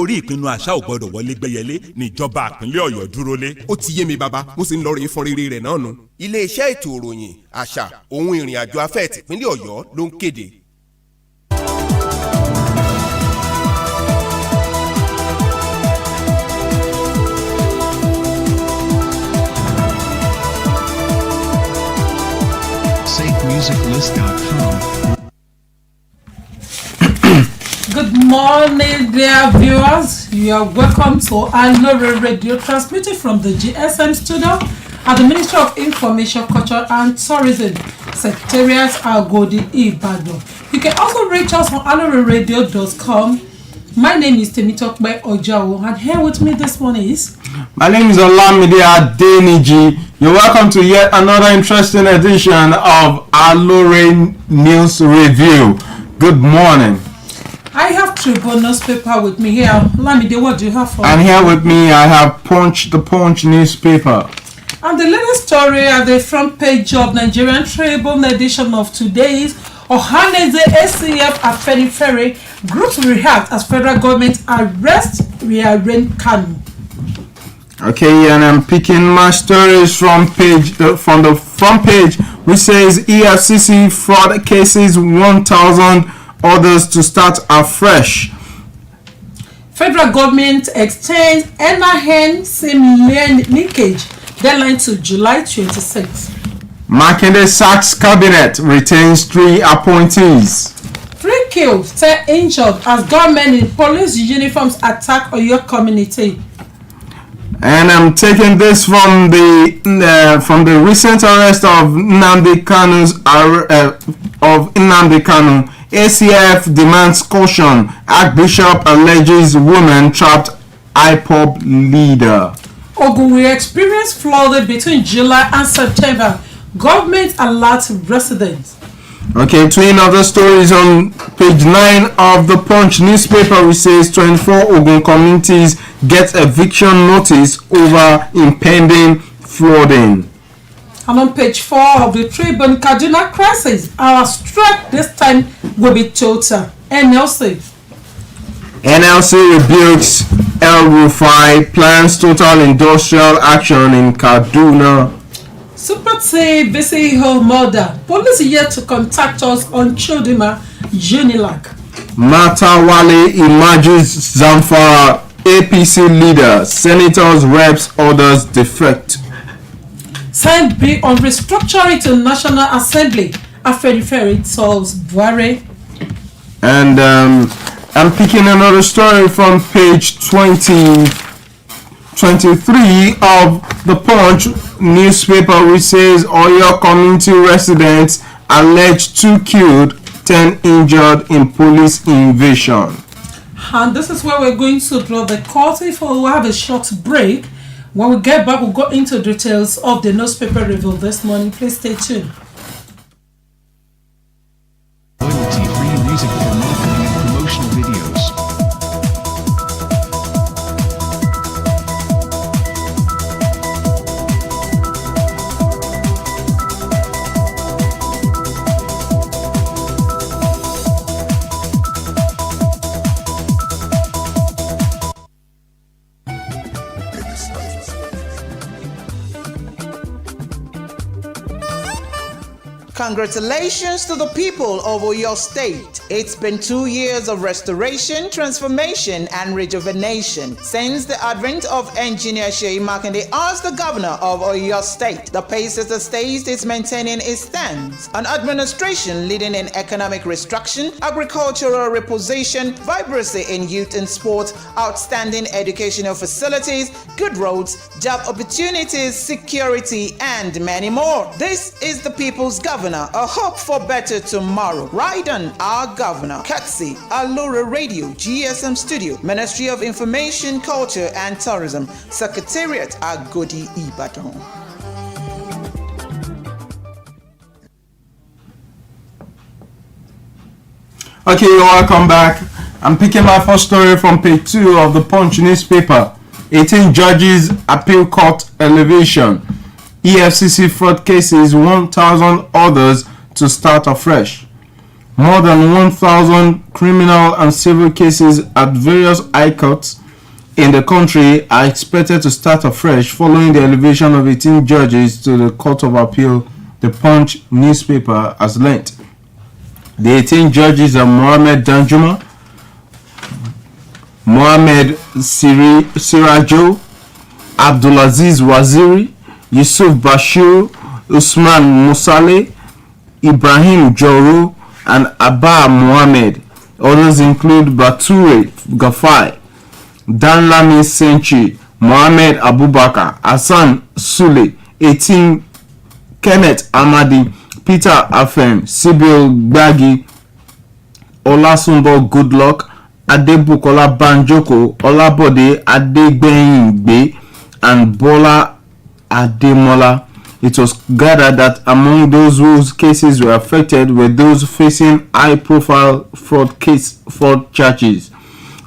orí ìpinnu àṣà ò gbọdọ̀ wọlé gbẹ́yẹlé níjọba ìpínlẹ̀ Ọ̀yọ́ dúró lé. ó ti yé mi bàbá mo sì ń lọ rèé fọn rere rẹ̀ náà nù. iléeṣẹ́ ètò ìròyìn àṣà ohun ìrìn àjò afẹ́ tìpínlẹ̀ Ọ̀yọ́ ló ń kéde. SafeMusicList.com. Good morning, dear viewers. You are welcome to Aloore Radio, transmitted from the GSM studio at the Ministry of Information, Culture and Tourism, Secretariat Agodi, Ibadan. You can also reach us on AlooreRadio.com. My name is Temitokbe Ojawo, and here with me this morning is... My name is Olamide Adeniji. You're welcome to yet another interesting edition of Aloore News Review. Good morning. I have Tribune newspaper with me here. Olamide, what do you have for And me? here with me I have the Punch newspaper. And the latest story at the front page of Nigerian Tribune edition of today's Ohaneze ACF Afenifere groups react as federal government arrests rearrange Kanu. Okay, and I'm picking my stories from the front page, which says EFCC fraud cases 1,000 orders to start afresh. Federal government extends NIN SIM linkage deadline to July 26. Makinde sacks cabinet, retains 3 appointees. 3 killed, 10 injured as government in police uniforms attack Oyo community. And I'm taking this from the recent arrest of Nnamdi Kanu. ACF demands caution. Archbishop alleges woman trapped IPOB leader. Ogun will experience flooding between July and September. Government alerts residents. Okay, 2 other stories on page 9 of the Punch newspaper, which says 24 Ogun communities get eviction notice over impending flooding. And on page 4 of the Tribune, Kaduna crisis. Our strike this time will be total. NLC rebukes El Rufai, plans total industrial action in Kaduna. Super T VCO murder. Police yet to contact us on Chudima Unilag. Matawale emerges Zamfara APC leader. Senators, reps, orders defect. Signed bill on restructuring to National Assembly. Afenifere solves Buhari. And I'm picking another story from page 23 of the Punch newspaper, which says Oyo community residents alleged 2 killed, 10 injured in police invasion. And this is where we're going to draw the curtain for. We'll have a short break. When we get back, we'll go into details of the newspaper review this morning. Please stay tuned. Royalty-free music for marketing and promotional videos. Congratulations to the people of Oyo State. It's been 2 years of restoration, transformation, and rejuvenation since the advent of Engineer Seyi Makinde as the governor of Oyo State. The pace of the state is maintaining its stance on administration, leading in economic restructuring, agricultural reposition, vibrancy in youth and sport, outstanding educational facilities, good roads, job opportunities, security, and many more. This is the people's governor, a hope for better tomorrow. Ride on our governor. Katsi, Aloore Radio, GSM Studio, Ministry of Information, Culture and Tourism, Secretariat Agodi, Ibadan. Okay, welcome back. I'm picking my first story from page 2 of the Punch newspaper. 18 judges appeal court elevation. EFCC fraud cases 1,000 orders to start afresh. More than 1,000 criminal and civil cases at various high courts in the country are expected to start afresh following the elevation of 18 judges to the Court of Appeal, the Punch newspaper has learnt. The 18 judges are Mohammed Danjuma, Mohammed Sirajo, Abdulaziz Waziri, Yusuf Bashir, Usman Musale, Ibrahim Joro, and Abba Mohammed. Others include Bature Gafai, Danlami Senchi, Mohammed Abubakar, Hassan Sule, 18 Kenneth Amadi, Peter Afem, Sibyl Gbagi, Olasunbo Goodluck, Adebukola Banjoko, Olabode Adegbeyingbe, and Bola Ademola. It was gathered that among those whose cases were affected were those facing high-profile fraud charges.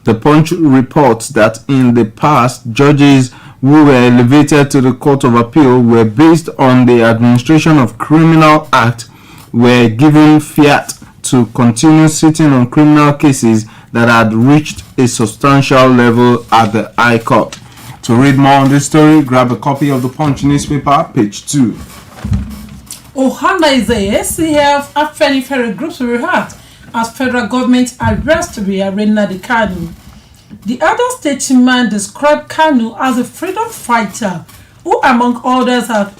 The Punch reports that in the past, judges who were elevated to the Court of Appeal were based on the Administration of Criminal Act were given fiat to continue sitting on criminal cases that had reached a substantial level at the High Court. To read more on this story, grab a copy of the Punch newspaper, page 2. Ohana is a SCF Afenifere Group's react as federal government arrest Arena the Kanu. The other statesman described Kanu as a freedom fighter who, among others, are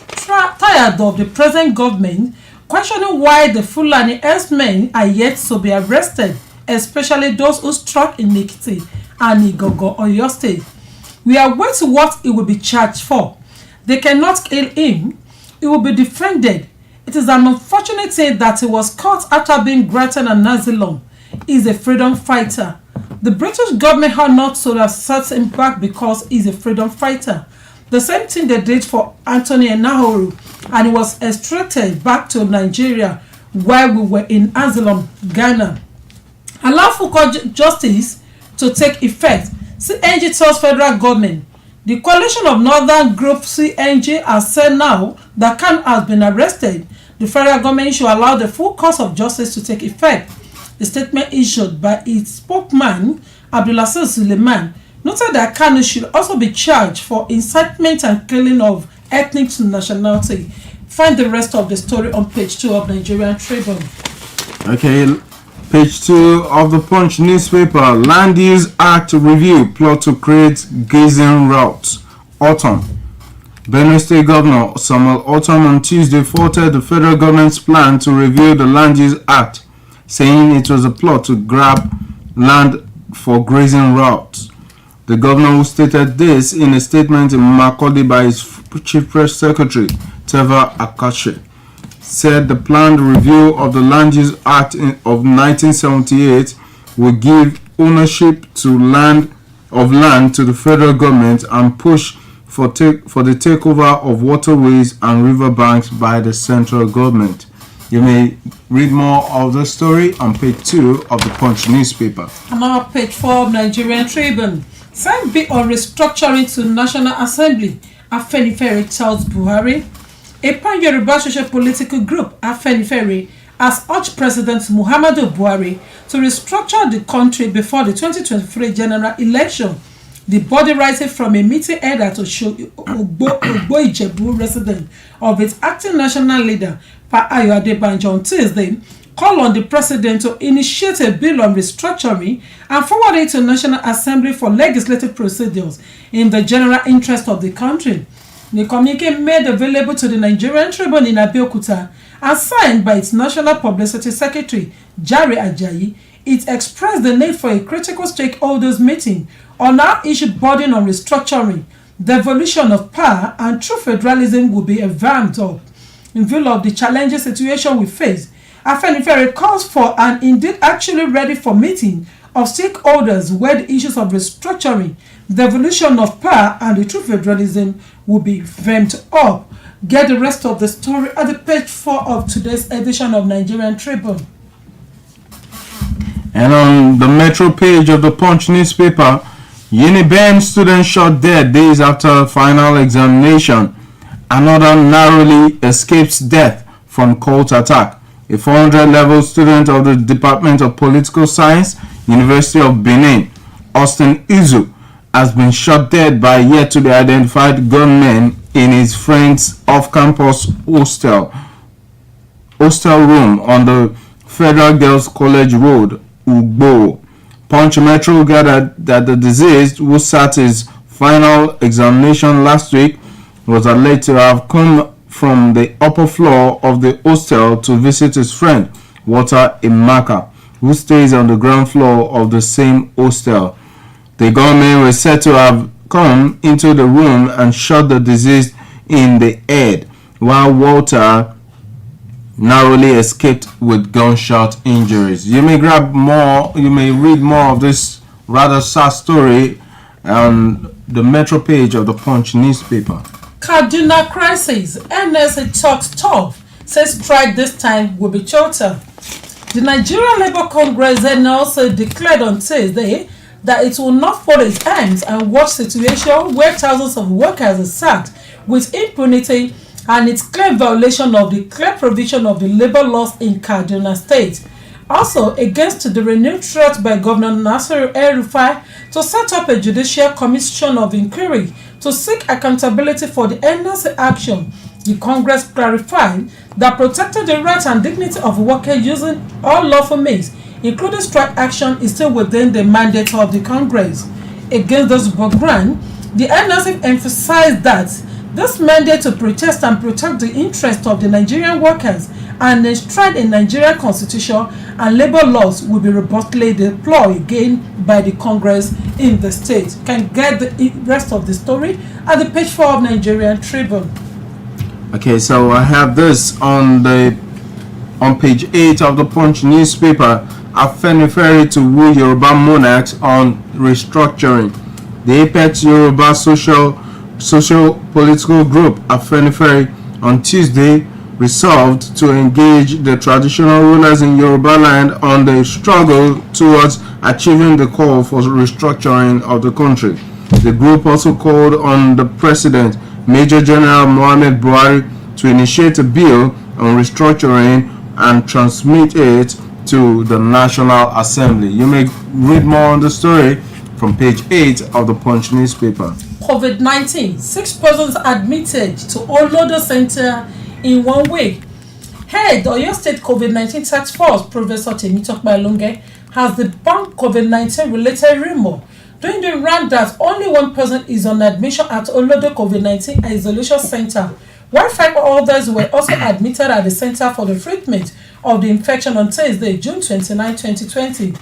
tired of the present government, questioning why the Fulani herdsmen are yet to be arrested, especially those who struck in Ekiti and Igogo, Oyo State. We are waiting what he will be charged for. They cannot kill him. He will be defended. It is an unfortunate thing that he was caught after being granted an asylum. He is a freedom fighter. The British government had not to have set him back because he is a freedom fighter. The same thing they did for Anthony Enahoro, and he was extracted back to Nigeria while we were in asylum, Ghana. Allow for justice to take effect. CNG tells federal government. The coalition of Northern Group CNG has said now that Khan has been arrested. The federal government should allow the full course of justice to take effect. The statement issued by its spokesman, Abdulaziz Suleiman, noted that Khan should also be charged for incitement and killing of ethnic nationality. Find the rest of the story on page 2 of Nigerian Tribune. Okay. Page 2 of the Punch newspaper. Land Use Act review plot to create grazing routes. Autumn. Benue State Governor Samuel Autumn on Tuesday faulted the federal government's plan to review the Land Use Act, saying it was a plot to grab land for grazing routes. The governor, who stated this in a statement in Makurdi by his chief press secretary, Teva Akache, said the planned review of the Land Use Act of 1978 will give ownership to land to the federal government and push for the takeover of waterways and riverbanks by the central government. You may read more of the story on page 2 of the Punch newspaper. And now page 4 of Nigerian Tribune. Sign bill on restructuring to National Assembly. Afenifere tells Buhari. A pan-Yoruba social political group, Afenifere, has urged President Muhammadu Buhari to restructure the country before the 2023 general election. The body, rising from a meeting held at Ogbo-Ijebu residence of its acting national leader, Pa Ayo Adebanjo, on Tuesday, called on the president to initiate a bill on restructuring and forward it to National Assembly for legislative procedures in the general interest of the country. The communique made available to the Nigerian Tribune in Abeokuta and signed by its National Publicity Secretary, Jare Ajayi, it expressed the need for a critical stakeholders meeting on how issue burden on restructuring, devolution of power, and true federalism will be ramped up. In view of the challenging situation we face, Afenifere calls for and indeed actually ready for meeting of stakeholders where the issues of restructuring, devolution of power, and the true federalism will be ramped up. Get the rest of the story at the page 4 of today's edition of Nigerian Tribune. And on the Metro page of the Punch newspaper, Unibem student shot dead days after final examination. Another narrowly escapes death from cult attack. a 400-level student of the Department of Political Science, University of Benin, Austin Izu, has been shot dead by yet-to-be-identified gunmen in his friend's off-campus hostel room on the Federal Girls College Road, Ugbo. Punch Metro gathered that the deceased, who sat his final examination last week, was alleged to have come from the upper floor of the hostel to visit his friend, Walter Imaka, who stays on the ground floor of the same hostel. The gunmen were said to have come into the room and shot the deceased in the head, while Walter narrowly escaped with gunshot injuries. You may read more of this rather sad story on the Metro page of the Punch newspaper. Kaduna crisis. NSA talks tough. Says strike this time will be shorter. The Nigerian Labour Congress also declared on Tuesday that it will not fold its hands and watch situation where thousands of workers are sacked with impunity and its clear violation of the clear provision of the labour laws in Kaduna State. Also, against the renewed threat by Governor Nasir El-Rufai to set up a judicial commission of inquiry to seek accountability for the NSA action, the Congress clarified that protecting the rights and dignity of workers using all lawful means, including strike action, is still within the mandate of the Congress. Against this background, the NSA emphasized that this mandate to protest and protect the interests of the Nigerian workers and enshrined in Nigerian constitution and labor laws will be robustly deployed again by the Congress in the state. You can get the rest of the story at the page 4 of Nigerian Tribune. Okay, so I have this on page 8 of the Punch newspaper. Afenifere to woo Yoruba monarchs on restructuring. The Apex Yoruba social political group Afenifere on Tuesday resolved to engage the traditional rulers in Yoruba land on the struggle towards achieving the call for restructuring of the country. The group also called on the President, Major General Muhammad Buhari, to initiate a bill on restructuring and transmit it to the National Assembly. You may read more on the story from page 8 of the Punch newspaper. COVID-19, 6 persons admitted to Aloore Center in 1 week. Head Oyo State COVID-19 Task Force, Professor Temitope Alonge, has debunked COVID-19 related rumor during the round that only 1 person is on admission at Aloore COVID-19 Isolation Center, while 5 others were also admitted at the Center for the Treatment of the Infection on Thursday, June 29, 2020.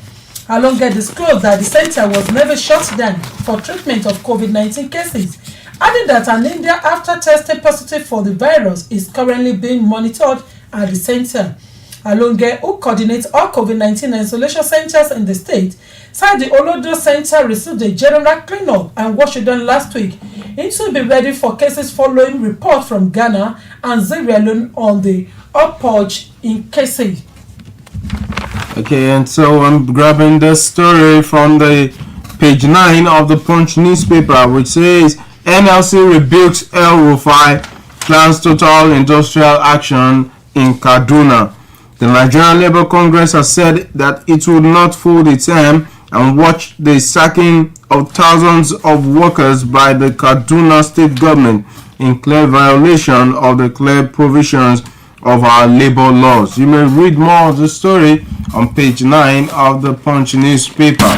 Alonge disclosed that the center was never shut down for treatment of COVID-19 cases, adding that an Indian, after testing positive for the virus, is currently being monitored at the center. Alonge, who coordinates all COVID-19 isolation centers in the state, said the Aloore Center received a general cleanup and wash done last week. It will be ready for cases following report from Ghana and Sierra Leone on the upsurge in cases. Okay, and so I'm grabbing this story from the page 9 of the Punch newspaper, which says NLC rebukes El-Rufai, plans total industrial action in Kaduna. The Nigerian Labour Congress has said that it will not fold its arm and watch the sacking of thousands of workers by the Kaduna state government in clear violation of the clear provisions of our labor laws. You may read more of the story on page 9 of the Punch newspaper.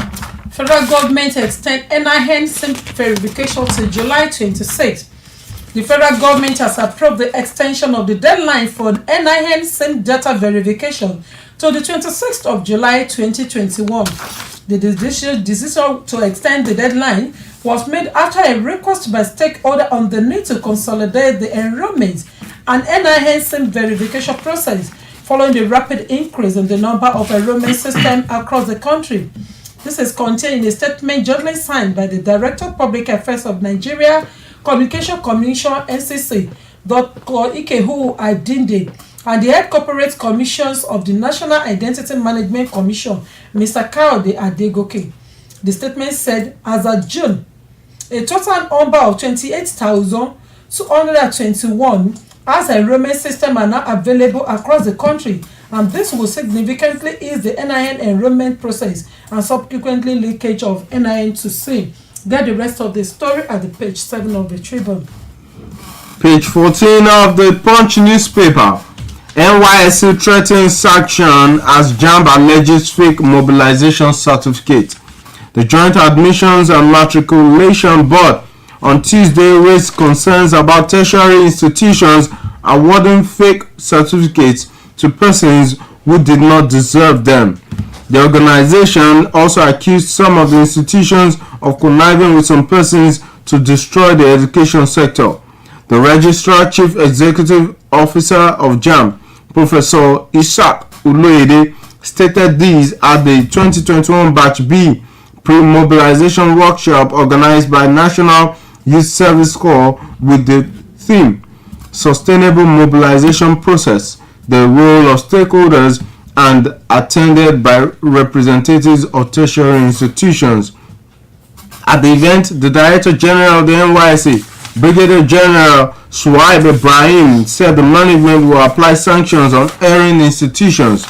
Federal government extend NIN SIM verification to July 26. The federal government has approved the extension of the deadline for NIN SIM data verification to the 26th of July 2021. The decision to extend the deadline was made after a request by stakeholders on the need to consolidate the enrollment and NIN SIM verification process following the rapid increase in the number of enrollment systems across the country. This is contained in a statement jointly signed by the Director of Public Affairs of Nigeria Communication Commission (NCC), Dr. Ikehu Adinde, and the Head Corporate Commissions of the National Identity Management Commission, Mr. Kayode Adegoke. The statement said, as of June, a total number of 28,221 as enrollment systems are now available across the country, and this will significantly ease the NIN enrollment process and subsequently leakage of NIN to C. Get the rest of the story at the page 7 of the Tribune. Page 14 of the Punch newspaper. NYSC threatens sanction as JAMB alleges fake mobilization certificate. The Joint Admissions and Matriculation Board on Tuesday raised concerns about tertiary institutions awarding fake certificates to persons who did not deserve them. The organization also accused some of the institutions of conniving with some persons to destroy the education sector. The Registrar Chief Executive Officer of JAMB, Professor Ishaq Uluede, stated these at the 2021 Batch B pre-mobilization workshop organized by National Youth Service Corps with the theme Sustainable Mobilization Process, the role of stakeholders, and attended by representatives of tertiary institutions. At the event, the Director General of the NYSC, Brigadier General Shuaib Ibrahim, said the management will apply sanctions on erring institutions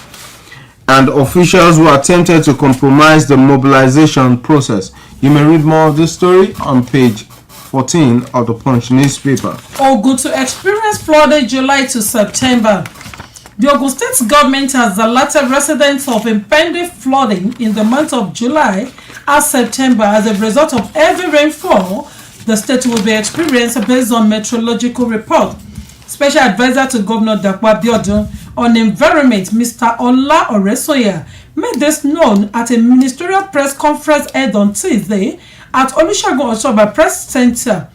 and officials who attempted to compromise the mobilization process. You may read more of this story on page 14 of the Punch newspaper. Ogun to experience flooding July to September. The Ogun State government has alerted residents of impending flooding in the month of July and September as a result of heavy rainfall the state will be experiencing based on meteorological report. Special Advisor to Governor Dakwa Biodun on Environment, Mr. Ola Oresoya, made this known at a ministerial press conference held on Tuesday at Olusegun Osoba Press Center,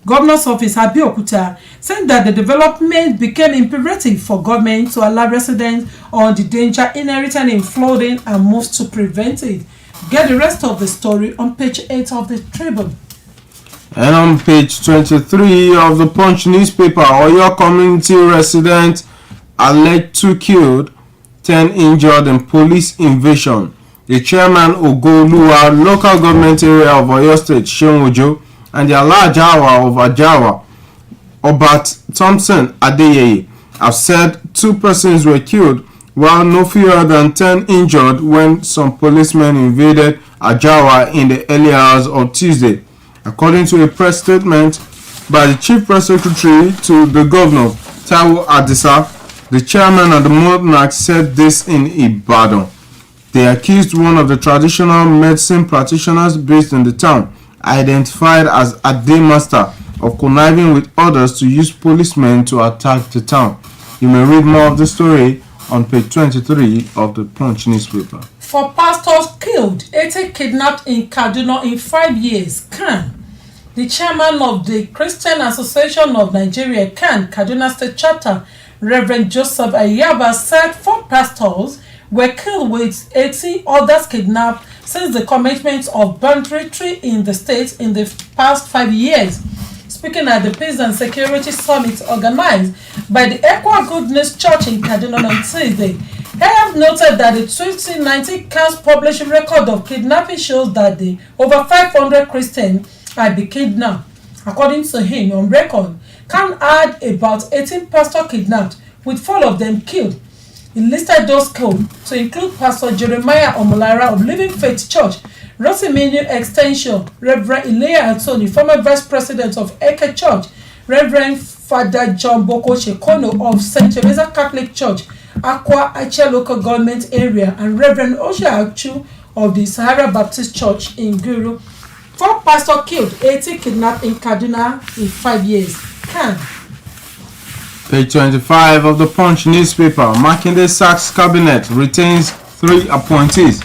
Governor's Office, Abeokuta, saying that the development became imperative for government to alert residents on the danger inherent in flooding and moves to prevent it. Get the rest of the story on page 8 of the Tribune. And on page 23 of the Punch newspaper, Oyo community resident alleged 2 killed, 10 injured in police invasion. The chairman Ogoluwa local government area of Oyo State, Shemojo, and the Alajawa of Ajawa, Obat Thompson Adeyeye, have said 2 persons were killed, while no fewer than 10 injured when some policemen invaded Ajawa in the early hours of Tuesday. According to a press statement by the Chief Press Secretary to the Governor, Taiwo Adisa, the chairman of the monarch said this in Ibadan. They accused one of the traditional medicine practitioners based in the town, identified as Ademaster, of conniving with others to use policemen to attack the town. You may read more of the story on page 23 of the Punch newspaper. For pastors killed, 80 kidnapped in Kaduna in 5 years, CAN. The chairman of the Christian Association of Nigeria, CAN, Kaduna State Chapter, Reverend Joseph Ayaba, said 4 pastors were killed with 80 others kidnapped since the commencement of banditry in the state in the past 5 years. Speaking at the Peace and Security Summit organized by the Equa Goodness Church in Kaduna on Tuesday, I have noted that the 2019 CAN's published record of kidnapping shows that the over 500 Christians had been kidnapped. According to him, on record, CAN had about 18 pastors kidnapped, with 4 of them killed. He listed those killed to include Pastor Jeremiah Omolara of Living Faith Church, Rosimenu Extension, Reverend Ilea Anthony, former Vice President of Eke Church, Reverend Father John Boko Shekono of St. Teresa Catholic Church, Akwa Ache Local Government Area, and Reverend Osha Achu of the Sahara Baptist Church in Guru. 4 pastors killed, 80 kidnapped in Kaduna in 5 years. CAN. Page 25 of the Punch newspaper. Makinde Sachs cabinet retains 3 appointees.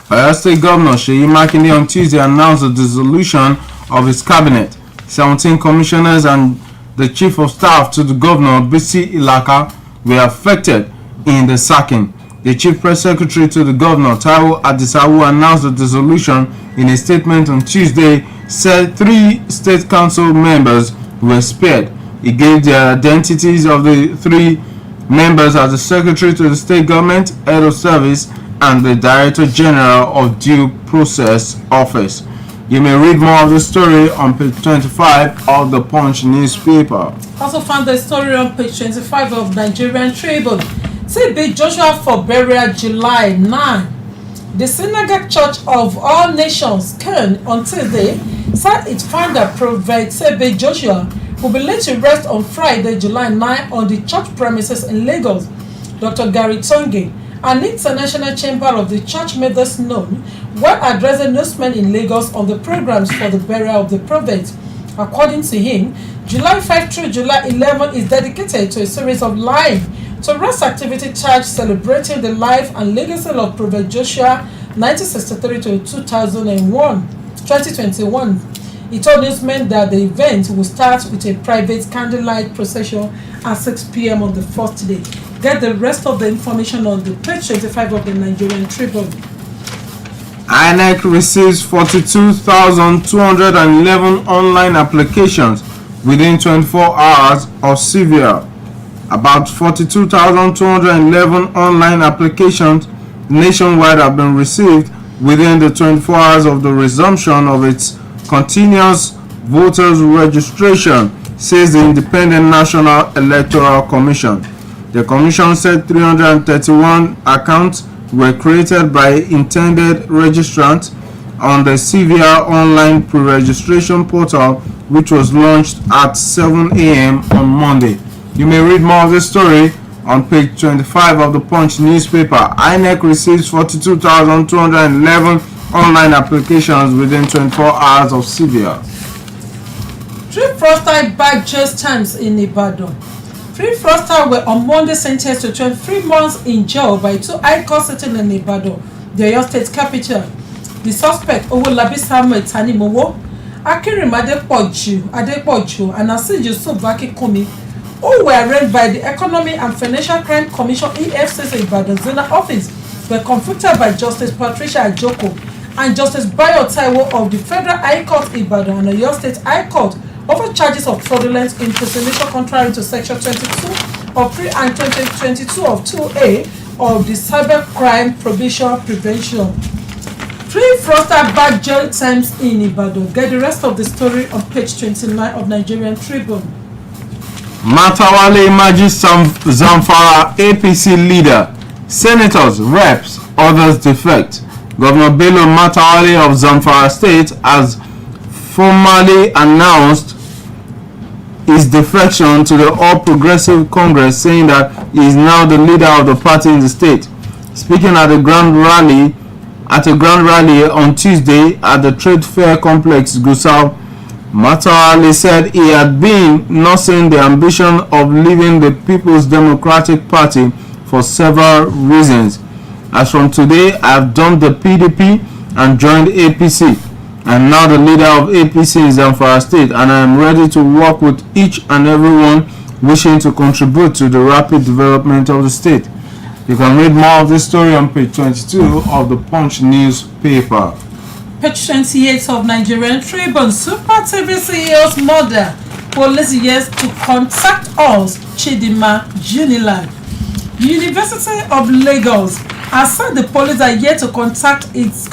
Oyo State Governor Seyi Makinde on Tuesday announced the dissolution of his cabinet. 17 commissioners and the chief of staff to the governor, Bisi Ilaka, were affected in the sacking. The chief press secretary to the governor, Taiwo Adisa, who announced the dissolution in a statement on Tuesday, said 3 state council members were spared. He gave the identities of the 3 members as the secretary to the state government, head of service, and the director general of due process office. You may read more of the story on page 25 of the Punch newspaper. Also found the story on page 25 of Nigerian Tribune. TB Joshua for burial July 9. The Synagogue Church of All Nations, Kern, on Tuesday, said its founder, Prophet TB Joshua, will be laid to rest on Friday, July 9, on the church premises in Lagos. Dr. Gary Tonge, an international chamber of the church, made this known while addressing newsmen in Lagos on the programs for the burial of the prophet. According to him, July 5 through July 11 is dedicated to a series of live to rest activity charged celebrating the life and legacy of Prophet Joshua 1963 to 2021. He told newsmen that the event will start with a private candlelight procession at 6 p.m. on the first day. Get the rest of the information on the page 25 of the Nigerian Tribune. INEC receives 42,211 online applications within 24 hours of CVR. About 42,211 online applications nationwide have been received within the 24 hours of the resumption of its continuous voters registration, says the Independent National Electoral Commission. The commission said 331 accounts were created by intended registrants on the CVR online pre-registration portal, which was launched at 7 a.m. on Monday. You may read more of this story on page 25 of the Punch newspaper. INEC receives 42,211 online applications within 24 hours of CVR. 3 fraudsters bagged just times in Ibadan. 3 fraudsters were on Monday sentenced to 23 months in jail by 2 high courts sitting in Ibadan, the Oyo State capital. The suspect, Owolabi Samuel Tanimowo, Akerim Adepoju, and Assis Yusuf Akikomi, who were arraigned by the Economic and Financial Crime Commission EFCC Ibadan Zonal Office, were convicted by Justice Patricia Ajoko and Justice Bayo Taiwo of the Federal High Court Ibadan and Oyo State High Court over charges of fraudulent impersonation contrary to Section 22 of 3 and 22 of 2A of the Cybercrime Prohibition Prevention. 3 fraudsters bagged jail times in Ibadan. Get the rest of the story on page 29 of Nigerian Tribune. Matawale emerges Zamfara APC leader. Senators, reps, others defect. Governor Bello Matawale of Zamfara State has formally announced his defection to the All Progressive Congress, saying that he is now the leader of the party in the state. Speaking at a grand rally on Tuesday at the Trade Fair Complex, Gusau, Matawale said he had been nursing the ambition of leaving the People's Democratic Party for several reasons. As from today, I have dumped the PDP and joined APC. I am now the leader of APC in Zamfara State, and I am ready to work with each and everyone wishing to contribute to the rapid development of the state. You can read more of this story on page 22 of the Punch newspaper. Page 28 of Nigerian Tribune. Super TV CEO's mother, police yes to contact us, Chidima Junilag. University of Lagos has said the police are yet to contact its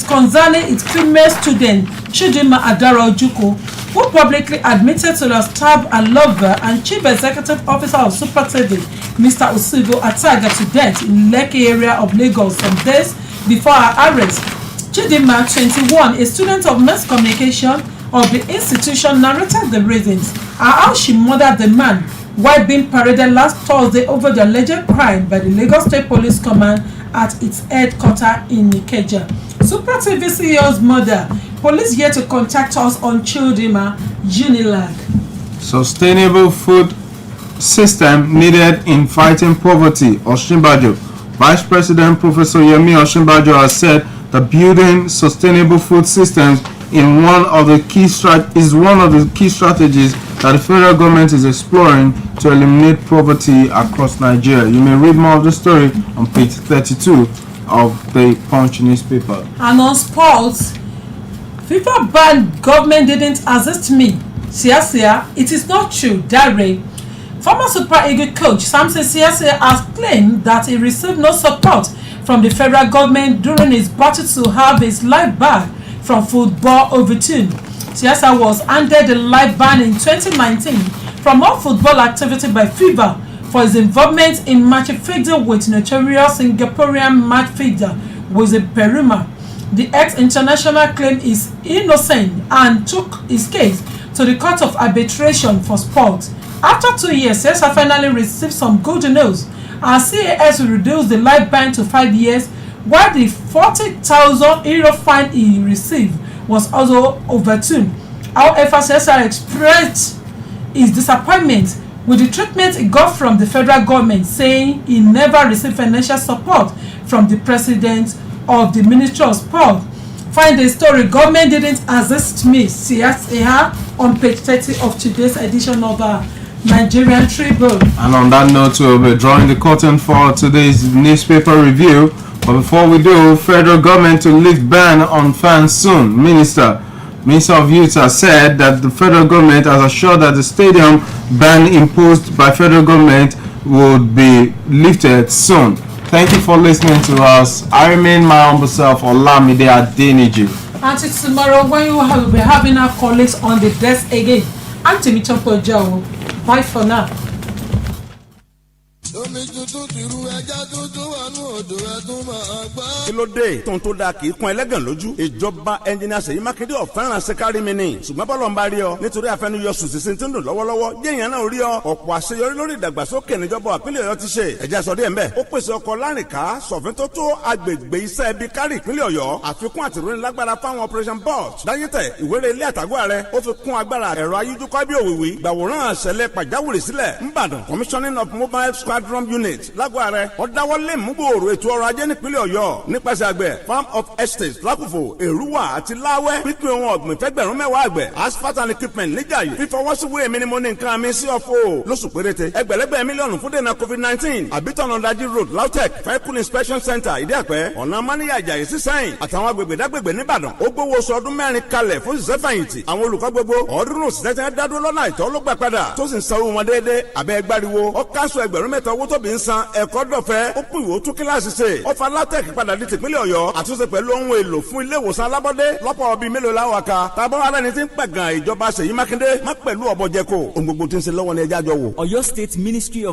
concerning its female student, Chidima Adara Ojuko, who publicly admitted to the stab and lover and chief executive officer of Super TV, Mr. Osigo Ataga, to death in Lekki area of Lagos some days before her arrest. Chidima, 21, a student of mass communication of the institution, narrated the reasons and how she murdered the man while being paraded last Thursday over the alleged crime by the Lagos State Police Command at its headquarters in Ikeja. Super TV CEO's mother, police yet to contact us on Chidima Junilag. Sustainable food system needed in fighting poverty, Osinbajo. Vice President Professor Yemi Osinbajo has said that building sustainable food systems is one of the key strategies that the federal government is exploring to eliminate poverty across Nigeria. You may read more of the story on page 32 of the Punch newspaper. And on sports, FIFA banned government didn't assist me. Siasia, it is not true. Dare. Former Super Eagles coach Samson Siasia has claimed that he received no support from the federal government during his battle to have his life ban from football overturned. Siasia was handed the life ban in 2019 from all football activity by FIFA for his involvement in match fixing with notorious Singaporean match fixer Jose Peruma. The ex-international claimed is innocent and took his case to the Court of Arbitration for Sport. After 2 years, CSA finally received some good news as CAS will reduce the life ban to 5 years, while the €40,000 fine he received was also overturned. However, CSA expressed his disappointment with the treatment he got from the federal government, saying he never received financial support from the president of the Ministry of Sport. Find the story, government didn't assist me, CSA, on page 30 of today's edition of Nigerian Tribune. And on that note, we'll be drawing the curtain for today's newspaper review. But before we do, federal government to lift ban on fans soon. Minister of Youth has said that the federal government has assured that the stadium ban imposed by federal government would be lifted soon. Thank you for listening to us. I remain my humble self, Olamide Adeniji. Until tomorrow, when you will be having our colleagues on the desk again. Anthony Chopojo. Bye for now. kí ló dé tóun tó dáa kì í kún ẹlẹ́gàn lójú ìjọba ẹnjìnìà Ṣèyí Mákindé ọ̀fẹ́ràn ṣẹ́kárí mi ni ṣùgbọ́n bọ́lọ̀ ń bá rí ọ nítorí àfẹnuyọ sùsìsì tí ń dùn lọ́wọ́lọ́wọ́ jẹ́yìn náà rí ọ ọ̀pọ̀ àṣeyọrí lórí ìdàgbàsókè níjọba ìpínlẹ̀ Ọ̀yọ́ ti ṣe ẹ̀jẹ̀ sọ díẹ̀ mbẹ́ ó pèsè ọkọ̀ lárìnká sọ̀fin tó tó agbègbè iṣẹ́ ibi kárí ìpínlẹ̀ Ọ̀yọ́ àfikún àtìròyìn lágbára fáwọn operation boss dáyẹ́tẹ̀ ìwéré ilé àtàgọ́ rẹ̀ ó fi kún agbára ẹ̀rọ ayélujára bí òwìwí gbàwòrán àṣẹlẹ̀ pàjáwìrì sílẹ̀ ńbàdàn commissioning of mobile squadron unit lágọ̀ọ́ rẹ̀ ó dáwọ́lé múgbòòrò ètò ọrọ̀ ajé nípínlẹ̀ Ọ̀yọ́ nípasẹ̀ àgbẹ̀ farm of estates lákùfò èrúwà àti láwẹ́ pípín ohun ọ̀gbìn fẹ́gbẹ̀rún mẹ́wàá àgbẹ̀ asphalt and equipment níjàyè fífọwọ́síwé mi ni mo ní nǹkan mi sí ọ̀fọ̀ lóṣù péréte ẹgbẹ̀lẹ́gbẹ̀ mílíọ̀nù fún dènà covid-19 àbítọ̀nà ọ̀dàjì road lautech vehicle inspection center ìdíàpẹ́ ọ̀nà máníyà ìjàyè sí sẹ́yìn àtàwọn agbègbè dágbègbè níbàdàn ó gbówó oṣù ọdún mẹ́rin kalẹ̀ fún ìṣẹ́fẹ̀yìntì àwọn olùkọ́ gbogbo ọ̀ọ́dúnrún òṣìṣẹ́ dádúró lọ́nà àìtọ́ ló gbà padà tó sì ń sanwó wọn déédéé abẹ́ gbáriwo ó káṣọ ẹgbẹ̀rún mẹ́ta owó tóbi ń san ẹ̀kọ́ dọ̀fẹ́ ó kún ìwò tún kíláàsì ṣe ó fa lautech padà di tìpínlẹ̀ Ọ̀yọ́ àtúnṣe pẹ̀lú ohun èlò fún ilé ìwòsàn alábọ́dé lọ́pọ̀ bíi mélòó láwà ká tábọ́ alẹ́ni tí ń pẹ̀gàn ìjọba Ṣèyí Mákindé má pẹ̀lú ọ̀bọ̀jẹ̀kọ̀ ohun gbogbo tí ń ṣe lọ́wọ́ ní ẹjá jọ wò. Ọ̀yọ́ State Ministry of